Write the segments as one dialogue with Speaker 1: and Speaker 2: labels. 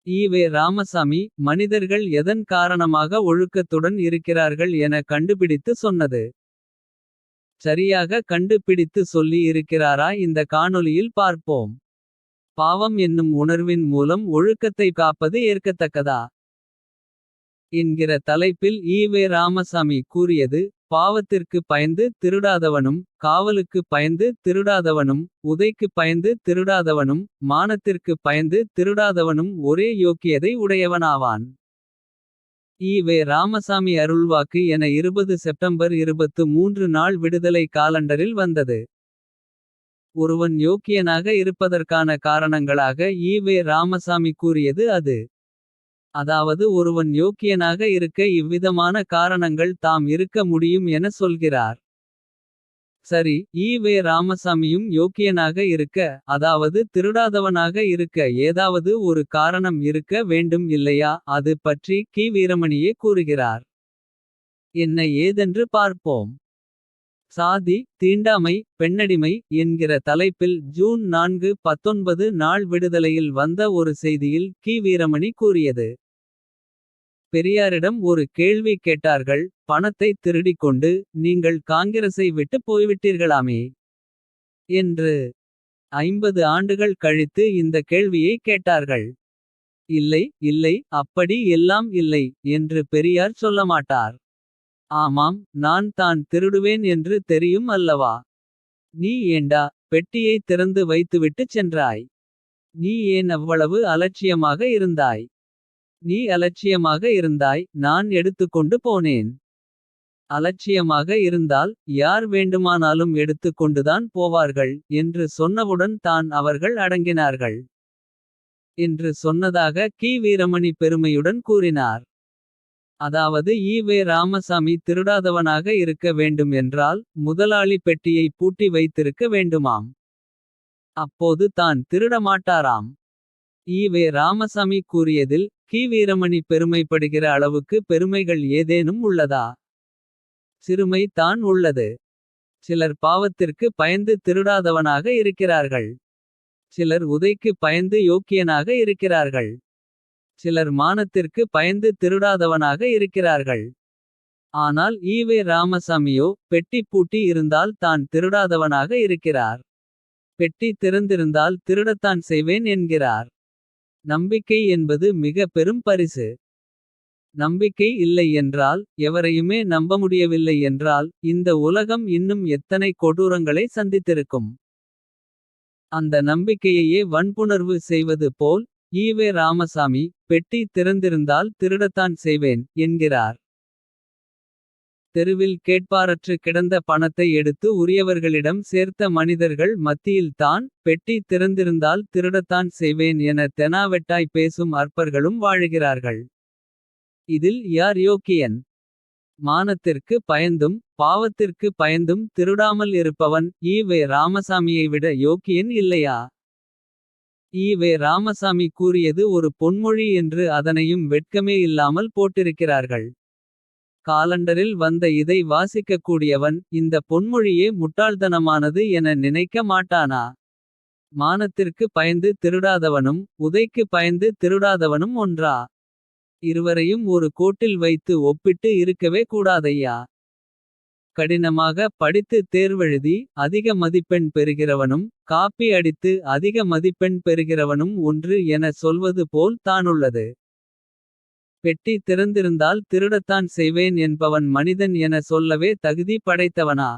Speaker 1: EV Ramasamy மனிதர்கள் எதன் காரணமாக ஒழுக்கத்துடன் இருக்கிறார்கள் என கண்டுபிடித்து சொன்னது. சரியாக கண்டுபிடித்து சொல்லி இருக்கிறாரா இந்த காணொளியில் பார்ப்போம். பாவம் என்னும் உணர்வின் மூலம் ஒழுக்கத்தை காப்பது ஏற்கத்தக்கதா என்கிற தலைப்பில் ஈவே ராமசாமி கூறியது. பாவத்திற்கு பயந்து திருடாதவனும் காவலுக்கு பயந்து திருடாதவனும். உதைக்கு பயந்து திருடாதவனும் மானத்திற்கு பயந்து திருடாதவனும் ஒரே யோக்கியதை உடையவனாவான். ஈவே ராமசாமி அருள்வாக்கு என 20 செப்டம்பர் 23 நாள் விடுதலை காலண்டரில் வந்தது. ஒருவன் யோக்கியனாக இருப்பதற்கான காரணங்களாக ஈவே ராமசாமி கூறியது அது. அதாவது ஒருவன் யோக்கியனாக இருக்க இவ்விதமான காரணங்கள் தாம் இருக்க முடியும் என சொல்கிறார். சரி, ஈவே ராமசாமியும் யோக்கியனாக இருக்க. அதாவது திருடாதவனாக இருக்க ஏதாவது ஒரு காரணம் இருக்க வேண்டும் இல்லையா. அது பற்றி கி. வீரமணியே கூறுகிறார். என்ன ஏதென்று பார்ப்போம். சாதி தீண்டாமை பெண்ணடிமை என்கிற தலைப்பில் ஜூன் 4, 19 நாள் விடுதலையில் வந்த ஒரு செய்தியில் கி. வீரமணி கூறியது. பெரியாரிடம் ஒரு கேள்வி கேட்டார்கள். பணத்தை திருடிக்கொண்டு நீங்கள் காங்கிரஸை விட்டு போய்விட்டீர்களாமே என்று. 50 ஆண்டுகள் கழித்து இந்த கேள்வியை கேட்டார்கள். இல்லை இல்லை, அப்படி எல்லாம் இல்லை என்று பெரியார் சொல்லமாட்டார். ஆமாம், நான் தான் திருடுவேன் என்று தெரியும் அல்லவா. நீ ஏண்டா பெட்டியை திறந்து வைத்துவிட்டு சென்றாய். நீ ஏன் அவ்வளவு அலட்சியமாக இருந்தாய். நீ அலட்சியமாக இருந்தாய், நான் எடுத்துக்கொண்டு போனேன். அலட்சியமாக இருந்தால் யார் வேண்டுமானாலும் எடுத்துக்கொண்டுதான் போவார்கள். என்று சொன்னவுடன் தான் அவர்கள் அடங்கினார்கள் என்று சொன்னதாக கி. வீரமணி பெருமையுடன் கூறினார். அதாவது ஈவே ராமசாமி திருடாதவனாக இருக்க வேண்டும் என்றால். முதலாளி பெட்டியை பூட்டி வைத்திருக்க வேண்டுமாம். அப்போது தான் திருடமாட்டாராம். ஈவே ராமசாமி கூறியதில் கி. வீரமணி பெருமைப்படுகிற அளவுக்கு பெருமைகள் ஏதேனும் உள்ளதா. சிறுமை தான் உள்ளது. சிலர் பாவத்திற்கு பயந்து திருடாதவனாக இருக்கிறார்கள். சிலர் உதைக்கு பயந்து யோக்கியனாக இருக்கிறார்கள். சிலர் மானத்திற்கு பயந்து திருடாதவனாக இருக்கிறார்கள். ஆனால் ஈவே ராமசாமியோ பெட்டி பூட்டி இருந்தால் தான் திருடாதவனாக இருக்கிறார். பெட்டி திறந்திருந்தால் திருடத்தான் செய்வேன் என்கிறார். நம்பிக்கை என்பது மிக பெரும் பரிசு. நம்பிக்கை இல்லை என்றால், எவரையுமே நம்ப முடியவில்லை என்றால். இந்த உலகம் இன்னும் எத்தனை கொடூரங்களை சந்தித்திருக்கும். அந்த நம்பிக்கையையே வன்புணர்வு செய்வது போல். ஈவே ராமசாமி பெட்டி திறந்திருந்தால் திருடத்தான் செய்வேன் என்கிறார். தெருவில் கேட்பாரற்று கிடந்த பணத்தை எடுத்து உரியவர்களிடம் சேர்த்த மனிதர்கள் மத்தியில் தான். பெட்டி திறந்திருந்தால் திருடத்தான் செய்வேன் என தெனாவெட்டாய் பேசும் அற்பர்களும் வாழுகிறார்கள். இதில் யார் யோக்கியன். மானத்திற்கு பயந்தும் பாவத்திற்கு பயந்தும் திருடாமல் இருப்பவன் ஈவே ராமசாமியை விட யோக்கியன் இல்லையா. ஈவே ராமசாமி கூறியது ஒரு பொன்மொழி என்று அதனையும் வெட்கமே இல்லாமல் போட்டிருக்கிறார்கள். காலண்டரில் வந்த இதை வாசிக்கக்கூடியவன் இந்த பொன்மொழியே முட்டாள்தனமானது என நினைக்க மாட்டானா. மானத்திற்கு பயந்து திருடாதவனும் உதைக்கு பயந்து திருடாதவனும் ஒன்றா. இருவரையும் ஒரு கோட்டில் வைத்து ஒப்பிட்டு இருக்கவே கூடாதையா. கடினமாக படித்து தேர்வெழுதி அதிக மதிப்பெண் பெறுகிறவனும். காப்பி அடித்து அதிக மதிப்பெண் பெறுகிறவனும் ஒன்று என சொல்வது போல் தானுள்ளது. பெட்டி திறந்திருந்தால் திருடத்தான் செய்வேன் என்பவன் மனிதன் என சொல்லவே தகுதி படைத்தவனா.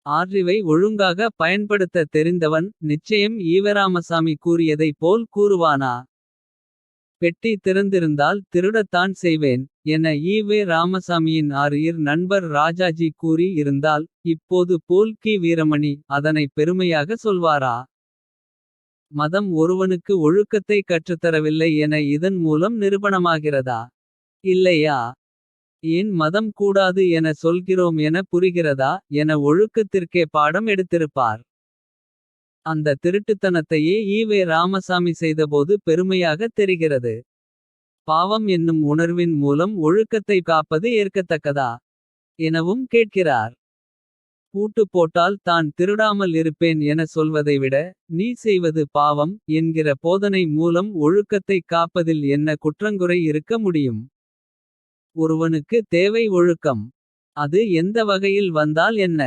Speaker 1: அறிவை ஒழுங்காக பயன்படுத்த தெரிந்தவன் நிச்சயம் ஈவராமசாமி கூறியதை போல் கூறுவானா. பெட்டி திறந்திருந்தால் திருடத்தான் செய்வேன் என ஈவே ராமசாமியின் ஆரியர் நண்பர் ராஜாஜி கூறி இருந்தால். இப்போது போல் கி. வீரமணி அதனை பெருமையாக சொல்வாரா. மதம் ஒருவனுக்கு ஒழுக்கத்தை கற்றுத்தரவில்லை என இதன் மூலம் நிரூபணமாகிறதா. இல்லையா. ஏன் மதம் கூடாது என சொல்கிறோம் என புரிகிறதா. என ஒழுக்கத்திற்கே பாடம் எடுத்திருப்பார். அந்த திருட்டுத்தனத்தையே ஈவே ராமசாமி செய்தபோது பெருமையாக தெரிகிறது. பாவம் என்னும் உணர்வின் மூலம் ஒழுக்கத்தை காப்பது ஏற்கத்தக்கதா எனவும் கேட்கிறார். பூட்டு போட்டால் தான் திருடாமல் இருப்பேன் என சொல்வதை விட. நீ செய்வது பாவம் என்கிற போதனை மூலம் ஒழுக்கத்தைக் காப்பதில் என்ன குற்றங்குறை இருக்க முடியும். ஒருவனுக்கு தேவை ஒழுக்கம். அது எந்த வகையில் வந்தால் என்ன.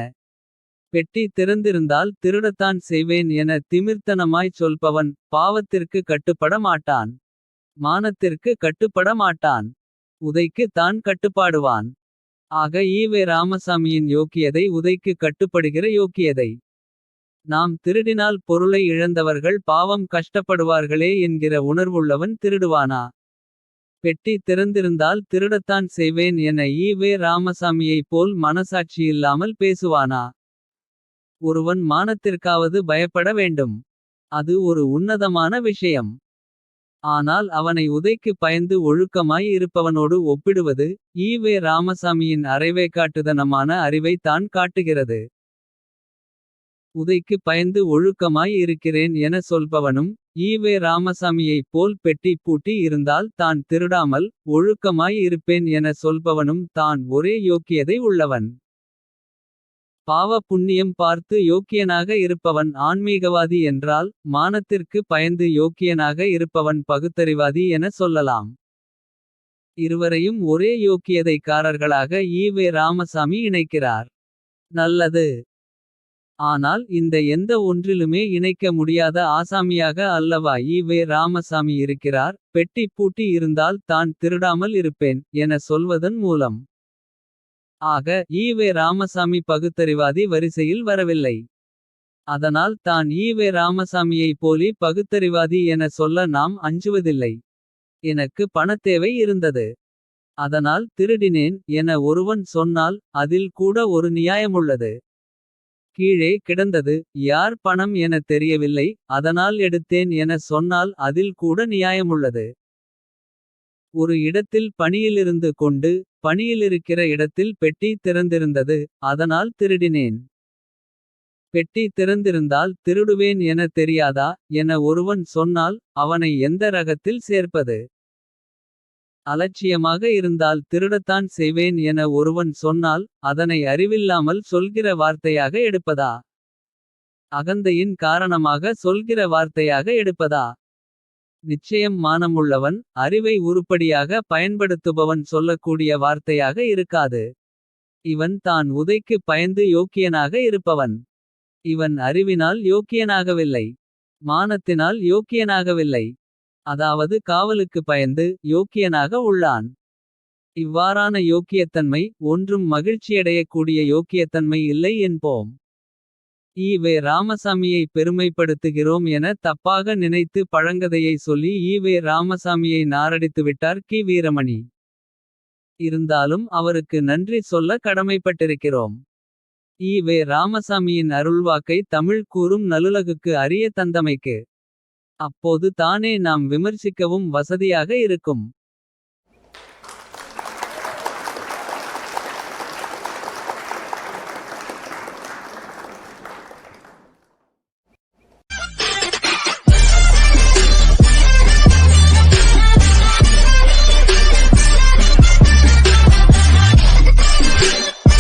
Speaker 1: பெட்டி திறந்திருந்தால் திருடத்தான் செய்வேன் என திமிர்த்தனமாய்ச் சொல்பவன். பாவத்திற்கு கட்டுப்பட மாட்டான். மானத்திற்கு கட்டுப்பட மாட்டான். உதைக்கு தான் கட்டுப்பாடுவான். ஆக ஈவே ராமசாமியின் யோக்கியதை உதைக்கு கட்டுப்படுகிற யோக்கியதை. நாம் திருடினால் பொருளை இழந்தவர்கள் பாவம் கஷ்டப்படுவார்களே என்கிற உணர்வுள்ளவன் திருடுவானா. பெட்டி திறந்திருந்தால் திருடத்தான் செய்வேன் என ஈவே ராமசாமியைப் போல் மனசாட்சியில்லாமல் பேசுவானா. ஒருவன் மானத்திற்காவது பயப்பட வேண்டும். அது ஒரு உன்னதமான விஷயம். ஆனால் அவனை உதைக்கு பயந்து ஒழுக்கமாய் இருப்பவனோடு ஒப்பிடுவது. ஈவே ராமசாமியின் அரைவேக்காட்டுதனமான அறிவை தான் காட்டுகிறது. உதைக்கு பயந்து ஒழுக்கமாய் இருக்கிறேன் என சொல்பவனும். ஈவே ராமசாமியைப் போல் பெட்டி பூட்டி இருந்தால் தான் திருடாமல். ஒழுக்கமாய் இருப்பேன் என சொல்பவனும் தான் ஒரே யோக்கியதை உள்ளவன். பாவ புண்ணியம் பார்த்து யோக்கியனாக இருப்பவன் ஆன்மீகவாதி என்றால். மானத்திற்கு பயந்து யோக்கியனாக இருப்பவன் பகுத்தறிவாதி என சொல்லலாம். இருவரையும் ஒரே யோக்கியதைக்காரர்களாக ஈவே ராமசாமி இணைக்கிறார். நல்லது. ஆனால் இந்த எந்த ஒன்றிலுமே இணைக்க முடியாத ஆசாமியாக அல்லவா ஈவே ராமசாமி இருக்கிறார். பெட்டி பூட்டி இருந்தால் தான் திருடாமல் இருப்பேன் என சொல்வதன் மூலம். ஆக ஈவே ராமசாமி பகுத்தறிவாதி வரிசையில் வரவில்லை. அதனால் தான் ஈவே ராமசாமியைப் போலி பகுத்தறிவாதி என சொல்ல நாம் அஞ்சுவதில்லை. எனக்கு பணத்தேவை இருந்தது. அதனால் திருடினேன் என ஒருவன் சொன்னால். அதில் கூட ஒரு நியாயமுள்ளது. கீழே கிடந்தது யார் பணம் என தெரியவில்லை. அதனால் எடுத்தேன் என சொன்னால் அதில் கூட நியாயமுள்ளது. ஒரு இடத்தில் பணியிலிருந்து கொண்டு. பணியிலிருக்கிற இடத்தில் பெட்டி திறந்திருந்தது. அதனால் திருடினேன். பெட்டி திறந்திருந்தால் திருடுவேன் என தெரியாதா. என ஒருவன் சொன்னால் அவனை எந்த ரகத்தில் சேர்ப்பது. அலட்சியமாக இருந்தால் திருடத்தான் செய்வேன் என ஒருவன் சொன்னால். அதனை அறிவில்லாமல் சொல்கிற வார்த்தையாக எடுப்பதா. அகந்தையின் காரணமாக சொல்கிற வார்த்தையாக எடுப்பதா. நிச்சயம் மானமுள்ளவன் அறிவை உருப்படியாக பயன்படுத்துபவன் சொல்லக்கூடிய வார்த்தையாக இருக்காது. இவன் தான் உதைக்கு பயந்து யோக்கியனாக இருப்பவன். இவன் அறிவினால் யோக்கியனாகவில்லை. மானத்தினால் யோக்கியனாகவில்லை. அதாவது காவலுக்கு பயந்து யோக்கியனாக உள்ளான். இவ்வாறான யோக்கியத்தன்மை ஒன்றும் மகிழ்ச்சியடையக்கூடிய யோக்கியத்தன்மை இல்லை என்போம். ஈவே ராமசாமியை பெருமைப்படுத்துகிறோம் என தப்பாக நினைத்து பழங்கதையை சொல்லி ஈவே ராமசாமியை நாரடித்துவிட்டார் கி. வீரமணி. இருந்தாலும் அவருக்கு நன்றி சொல்ல கடமைப்பட்டிருக்கிறோம். ஈவே ராமசாமியின் அருள்வாக்கை தமிழ் கூறும் நல்லுலகுக்கு அறிய தந்தமைக்கு. அப்போது தானே நாம் விமர்சிக்கவும் வசதியாக இருக்கும்.